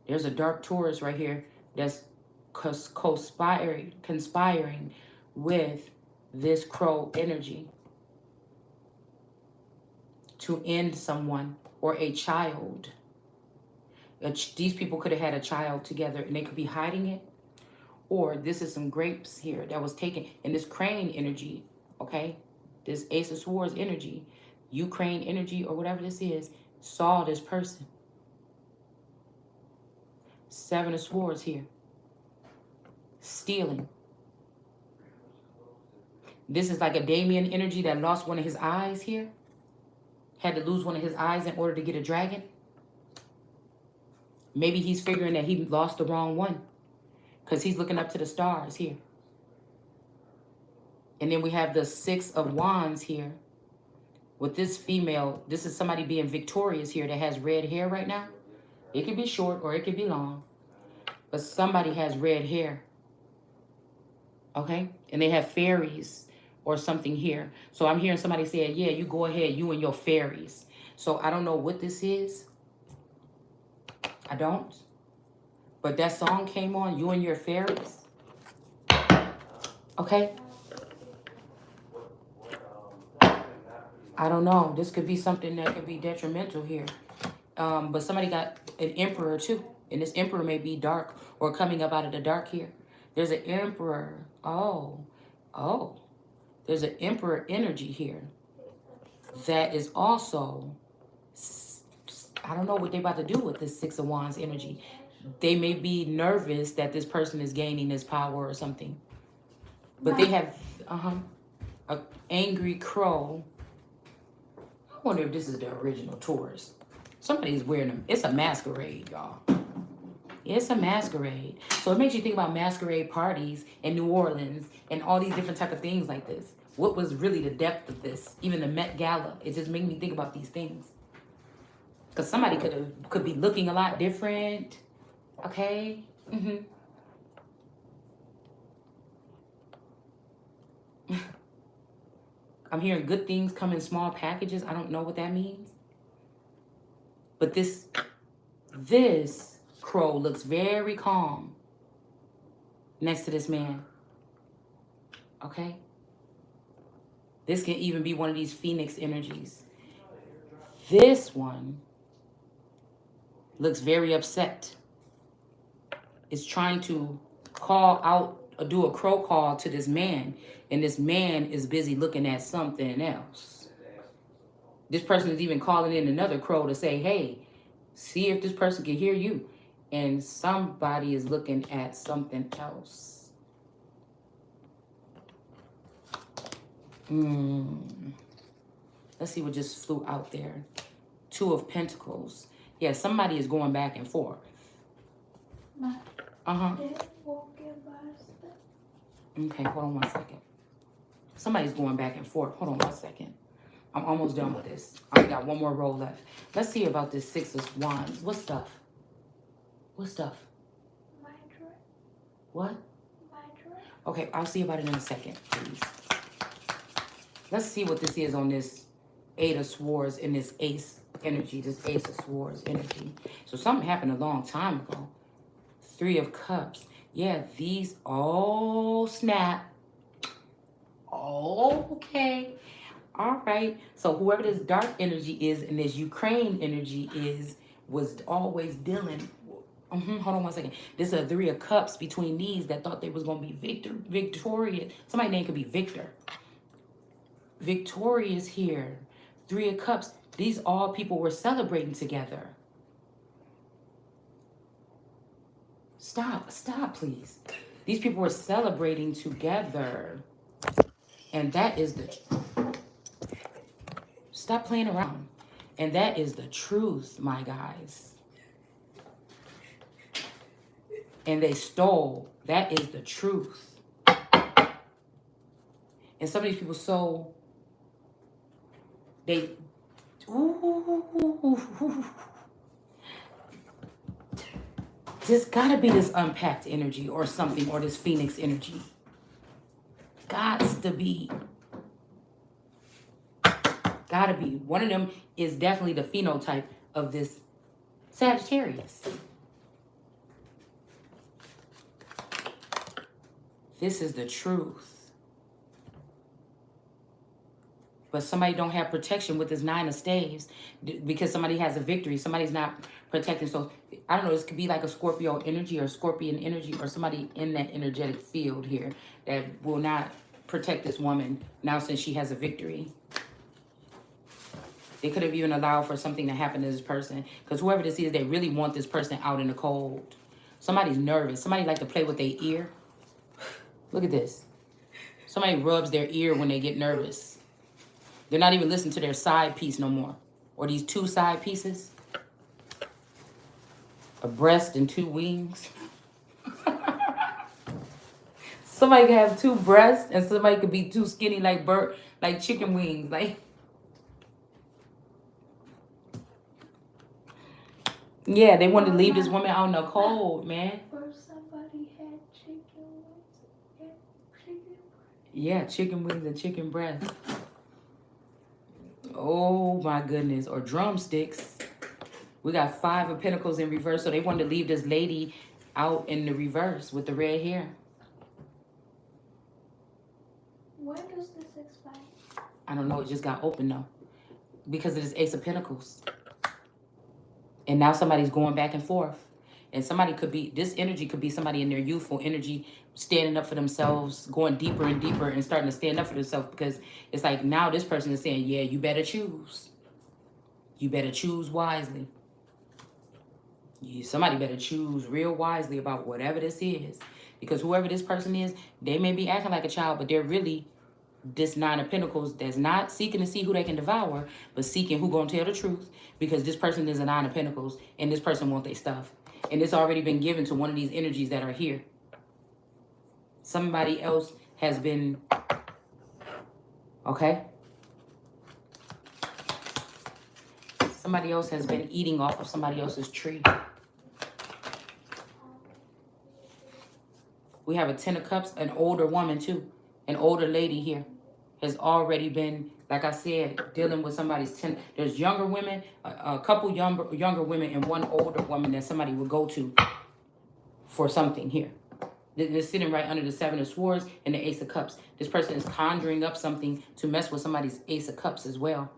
There's a dark Taurus right here that's conspiring with this crow energy to end someone or a child. These people could have had a child together and they could be hiding it. Or this is some grapes here that was taken in this crane energy, okay? This Ace of Swords energy, Ukraine energy or whatever this is, saw this person. Seven of Swords here. Stealing. This is like a Damien energy that lost one of his eyes here. Had to lose one of his eyes in order to get a dragon. Maybe he's figuring that he lost the wrong one because he's looking up to the stars here. And then we have the Six of Wands here with this female. This is somebody being victorious here that has red hair right now. It could be short or it could be long. But somebody has red hair. Okay? And they have fairies or something here. So I'm hearing somebody say, yeah, you go ahead, you and your fairies. So I don't know what this is. I don't. But that song came on, You and Your Fairies. Okay? I don't know. This could be something that could be detrimental here. But somebody got an emperor too. And this emperor may be dark or coming up out of the dark here. There's an emperor. Oh. There's an emperor energy here. That is also, I don't know what they're about to do with this Six of Wands energy. They may be nervous that this person is gaining this power or something. But they have, an angry crow. I wonder if this is the original Taurus. Somebody's wearing them. It's a masquerade, y'all. It's a masquerade. So it makes you think about masquerade parties in New Orleans and all these different type of things like this. What was really the depth of this? Even the Met Gala. It just made me think about these things. Because somebody could be looking a lot different. Okay? I'm hearing good things come in small packages. I don't know what that means. But this crow looks very calm next to this man. Okay? This can even be one of these phoenix energies. This one looks very upset. It's trying to call out, or do a crow call to this man. And this man is busy looking at something else. This person is even calling in another crow to say, hey, see if this person can hear you. And somebody is looking at something else. Let's see what just flew out there. Two of Pentacles. Yeah, somebody is going back and forth. Okay, hold on 1 second. Somebody's going back and forth. Hold on 1 second. I'm almost done with this. I only got one more roll left. Let's see about this Six of Wands. What stuff? What stuff? What? Okay, I'll see about it in a second, please. Let's see what this is on this Eight of Swords and this Ace energy, this Ace of Swords energy. So something happened a long time ago. Three of Cups. Yeah, these, oh, snap. Oh, okay. All right. So whoever this dark energy is and this Ukraine energy was always dealing. Hold on one second. This is a Three of Cups between these that thought they was going to be victorious. Somebody's name could be Victor. Victorious here. Three of Cups. These all people were celebrating together. Stop, please. These people were celebrating together. And that is the... Stop playing around. And that is the truth, my guys. And they stole. That is the truth. And some of these people they... Ooh. There's gotta be this unpacked energy or something, or this Phoenix energy. Gots to be. Gotta be. One of them is definitely the phenotype of this Sagittarius. This is the truth. But somebody don't have protection with this Nine of Staves because somebody has a victory. Somebody's not protecting. So I don't know, this could be like a Scorpio energy or Scorpion energy or somebody in that energetic field here that will not protect this woman now since she has a victory. They could have even allowed for something to happen to this person because whoever this is, they really want this person out in the cold. Somebody's nervous. Somebody like to play with their ear. Look at this. Somebody rubs their ear when they get nervous. They're not even listening to their side piece no more. Or these two side pieces. A breast and two wings. Somebody can have two breasts and somebody could be too skinny like chicken wings. Yeah, they wanted to leave this woman out in the cold, man. Or somebody had chicken wings and chicken breast. Yeah, chicken wings and chicken breast. Oh my goodness. Or drumsticks. We got Five of Pentacles in reverse. So they wanted to leave this lady out in the reverse with the red hair. When does this expire? I don't know. It just got open though. Because of this Ace of Pentacles. And now somebody's going back and forth. And somebody could be, this energy could be somebody in their youthful energy standing up for themselves, going deeper and deeper and starting to stand up for themselves because it's like now this person is saying, yeah, you better choose. You better choose wisely. Somebody better choose real wisely about whatever this is. Because whoever this person is, they may be acting like a child, but they're really this Nine of Pentacles that's not seeking to see who they can devour, but seeking who gonna tell the truth. Because this person is a Nine of Pentacles and this person wants their stuff. And it's already been given to one of these energies that are here. Somebody else has been, okay? Somebody else has been eating off of somebody else's tree. We have a Ten of Cups, an older woman too. An older lady here has already been, like I said, dealing with somebody's ten. There's younger women, a couple younger women and one older woman that somebody would go to for something here. They're sitting right under the Seven of Swords and the Ace of Cups. This person is conjuring up something to mess with somebody's Ace of Cups as well.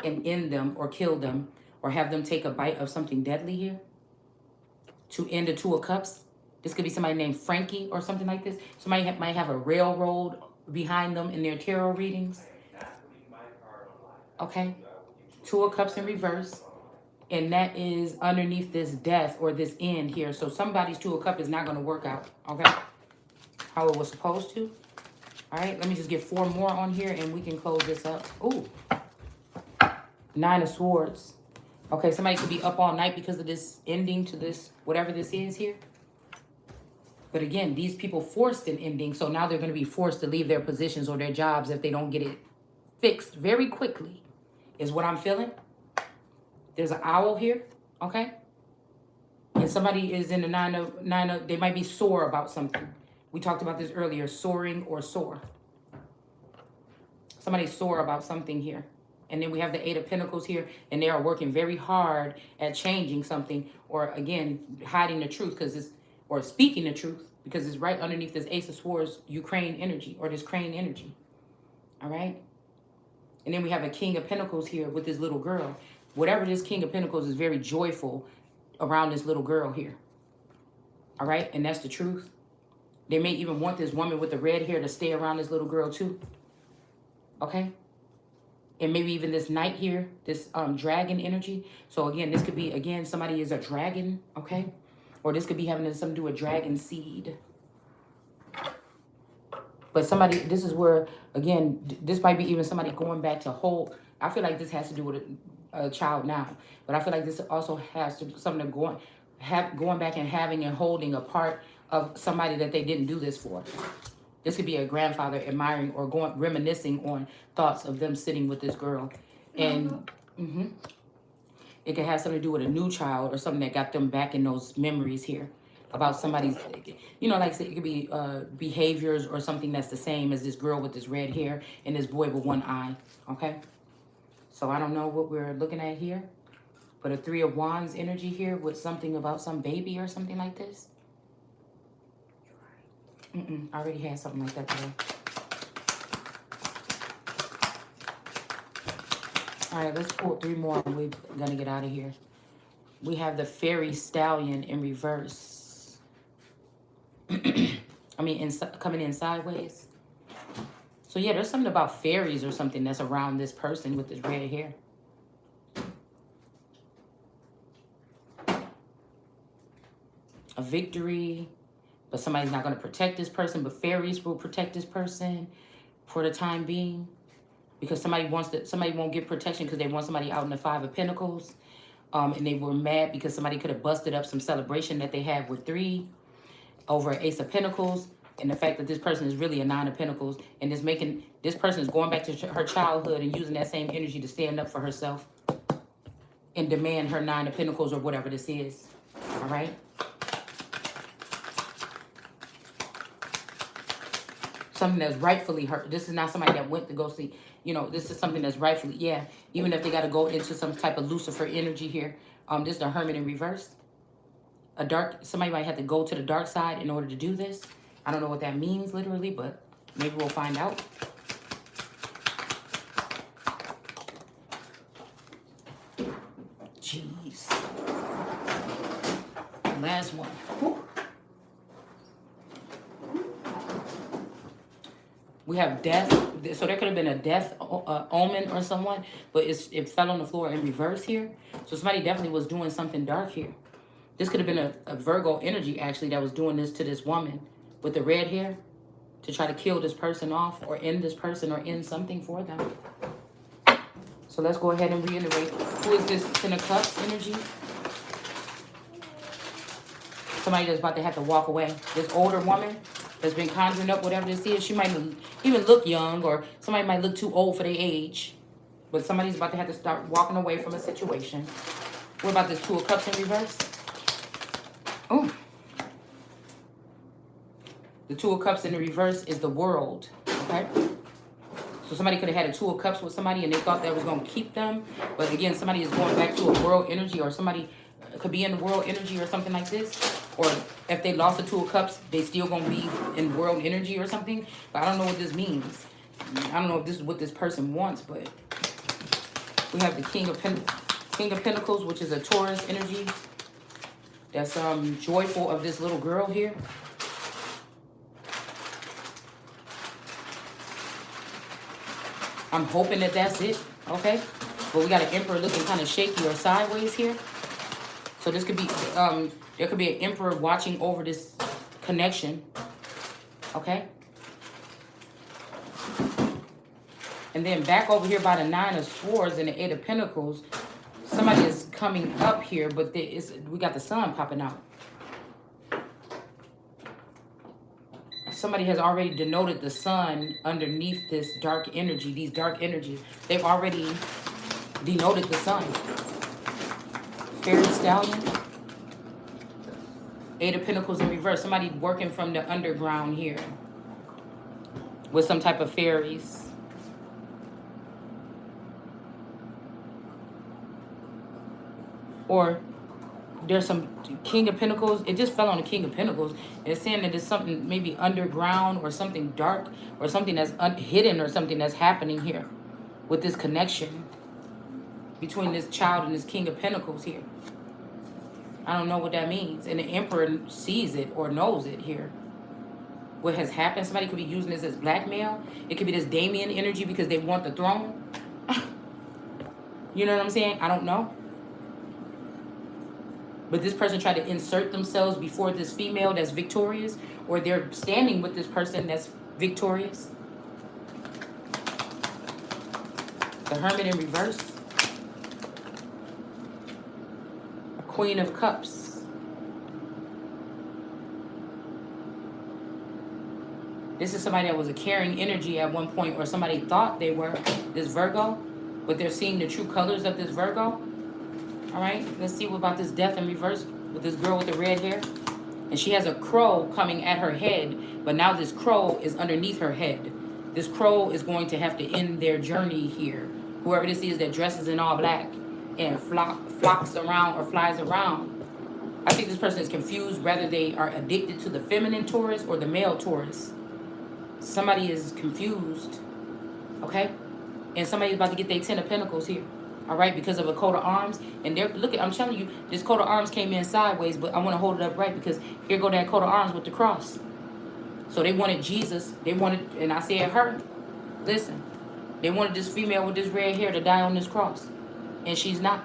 And end them or kill them or have them take a bite of something deadly here. To end the Two of Cups. This could be somebody named Frankie or something like this. Somebody might have a railroad behind them in their tarot readings. Okay. Two of Cups in reverse. And that is underneath this death or this end here. So somebody's Two of Cups is not going to work out. Okay. How it was supposed to. All right. Let me just get 4 more on here and we can close this up. Ooh. Nine of Swords. Okay. Somebody could be up all night because of this ending to this, whatever this is here. But again, these people forced an ending. So now they're going to be forced to leave their positions or their jobs if they don't get it fixed very quickly. Is what I'm feeling. There's an owl here. Okay. And somebody is in the nine of, they might be sore about something. We talked about this earlier. Soaring or sore. Somebody's sore about something here. And then we have the Eight of Pentacles here, and they are working very hard at changing something, or again, hiding the truth, because it's, or speaking the truth, because it's right underneath this Ace of Swords, Ukraine energy, or this crane energy. All right? And then we have a King of Pentacles here with this little girl. Whatever this King of Pentacles is very joyful around this little girl here. All right? And that's the truth. They may even want this woman with the red hair to stay around this little girl too. Okay? And maybe even this knight here, this dragon energy. So again, this could be, again, somebody is a dragon, okay? Or this could be having something to do with dragon seed. But somebody, this is where, again, this might be even somebody going back to hold. I feel like this has to do with a child now. But I feel like this also has to something to going back and having and holding a part of somebody that they didn't do this for. This could be a grandfather admiring or reminiscing on thoughts of them sitting with this girl. And it could have something to do with a new child or something that got them back in those memories here about somebody's, you know, like I said, it could be behaviors or something that's the same as this girl with this red hair and this boy with one eye, okay? So I don't know what we're looking at here, but a Three of Wands energy here with something about some baby or something like this. I already had something like that today. All right, let's pull 3 more and we're going to get out of here. We have the Fairy Stallion in reverse. I mean, coming in sideways. So, yeah, there's something about fairies or something that's around this person with this red hair. A victory. But somebody's not going to protect this person, but fairies will protect this person for the time being. Because somebody won't get protection because they want somebody out in the Five of Pentacles. And they were mad because somebody could have busted up some celebration that they had with 3 over Ace of Pentacles. And the fact that this person is really a 9 of Pentacles. And this person is going back to her childhood and using that same energy to stand up for herself. And demand her 9 of Pentacles or whatever this is. All right? Something that's rightfully her. This is not somebody that went to go see, you know, this is something that's rightfully, yeah. Even if they got to go into some type of Lucifer energy here. This is the Hermit in reverse. Somebody might have to go to the dark side in order to do this. I don't know what that means literally, but maybe we'll find out. Jeez. Last one. Whew. We have death. So there could have been a death omen or someone, but it fell on the floor in reverse here. So somebody definitely was doing something dark here. This could have been a Virgo energy, actually, that was doing this to this woman with the red hair to try to kill this person off or end this person or end something for them. So let's go ahead and reiterate. Who is this Ten of Cups energy? Somebody that's about to have to walk away. This older woman that's been conjuring up whatever this is. She might even look young, or somebody might look too old for their age. But somebody's about to have to start walking away from a situation. What about this Two of Cups in reverse? Oh. The Two of Cups in the reverse is the World. Okay? So somebody could have had a Two of Cups with somebody and they thought that was going to keep them. But again, somebody is going back to a world energy, or somebody could be in the world energy or something like this. Or if they lost the Two of Cups, they still going to be in world energy or something. But I don't know what this means. I don't know if this is what this person wants, but we have the King of Pentacles, which is a Taurus energy. That's joyful of this little girl here. I'm hoping that that's it, okay? But we got an Emperor looking kind of shaky or sideways here. So this could be, there could be an Emperor watching over this connection, okay? And then back over here by the Nine of Swords and the Eight of Pentacles, somebody is coming up here, but we got the sun popping out. Somebody has already denoted the sun underneath this dark energy, these dark energies. They've already denoted the sun. Fairy Stallion. Eight of Pentacles in reverse. Somebody working from the underground here with some type of fairies. Or there's some King of Pentacles. It just fell on the King of Pentacles. It's saying that there's something maybe underground or something dark or something that's hidden or something that's happening here with this connection between this child and this King of Pentacles here. I don't know what that means. And the Emperor sees it or knows it here. What has happened, somebody could be using this as blackmail. It could be this Damien energy because they want the throne. You know what I'm saying? I don't know. But this person tried to insert themselves before this female that's victorious, or they're standing with this person that's victorious. The Hermit in reverse. Queen of Cups. This is somebody that was a caring energy at one point, or somebody thought they were this Virgo, but they're seeing the true colors of this Virgo. All right, let's see what about this Death in reverse with this girl with the red hair. And she has a crow coming at her head, but now this crow is underneath her head. This crow is going to have to end their journey here. Whoever this is that dresses in all black and flocks around or flies around. I think this person is confused whether they are addicted to the feminine Taurus or the male Taurus. Somebody is confused, okay? And somebody's about to get their 10 of Pentacles here. All right, because of a coat of arms. And they're, look at, I'm telling you, this coat of arms came in sideways, but I want to hold it up right because here go that coat of arms with the cross. So they wanted Jesus. They wanted, and I said her, listen, they wanted this female with this red hair to die on this cross. And she's not.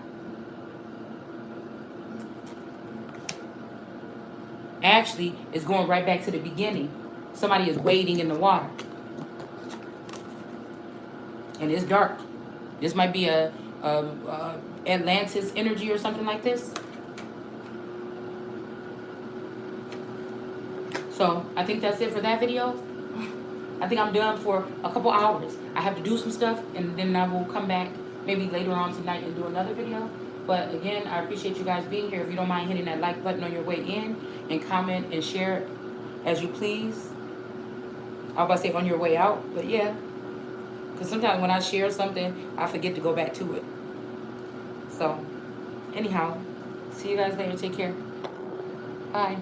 Actually, it's going right back to the beginning. Somebody is wading in the water. And it's dark. This might be a Atlantis energy or something like this. So I think that's it for that video. I think I'm done for a couple hours. I have to do some stuff, and then I will come back maybe later on tonight and do another video. But again, I appreciate you guys being here. If you don't mind hitting that like button on your way in, and comment and share as you please. I was about to say on your way out, but yeah. Because sometimes when I share something, I forget to go back to it. So, anyhow, see you guys later. Take care. Bye.